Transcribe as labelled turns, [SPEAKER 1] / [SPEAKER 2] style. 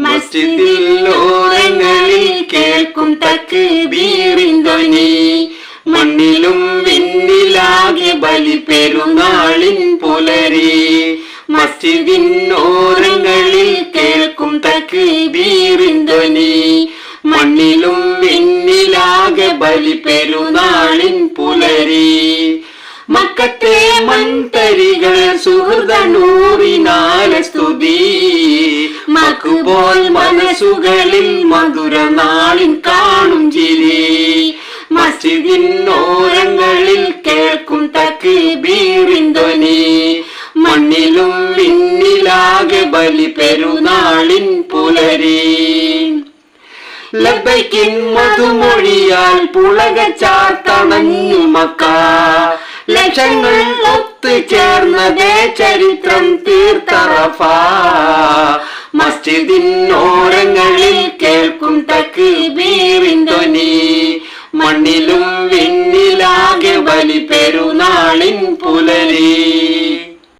[SPEAKER 1] മസ്ജിദിൽ ഓരങ്ങളിൽ കേൾക്കും തക്ബീറിൻ ധ്വനി. മണ്ണിലും വിണ്ണിലാകെ ബലി പെരുന്നാളിൻ പുലരി. മസ്ജിദിൻ ഓരങ്ങളിൽ കേൾക്കും തക്ബീറിൻ ധ്വനി. മണ്ണിലും വിണ്ണിലാകെ ബലി പെരുന്നാളിൻ പുലരി. മക്കത്തെ മൺതരികൾ സുഹൃദനൂറിനാലെ സ്തുതി. മക്കുപോൽ മനസ്സുകളിൽ മധുര നാളിൻ കാണും ചിരി. മസ്ജിദിൻ ഓരങ്ങളിൽ കേൾക്കും തക്ബീറിൻ ധ്വനി. മണ്ണിലും വിണ്ണിലാകെ ബലി പെരുന്നാളിൻ പുലരി. ലബ്ബൈക്കിൻ മധുമൊഴിയാൽ പുളക ചാർത്തണഞ്ഞു മക്ക. ലക്ഷങ്ങൾ ഒത്തുചേർന്നതേ ചരിത്രം തീർത്ത അറഫ. മസ്ജിദിൻ ഓരങ്ങളിൽ കേൾക്കും തക്ബീറിൻ ധ്വനി. മണ്ണിലും വിണ്ണിലാകെ ബലി പെരുന്നാളിൻ പുലരി.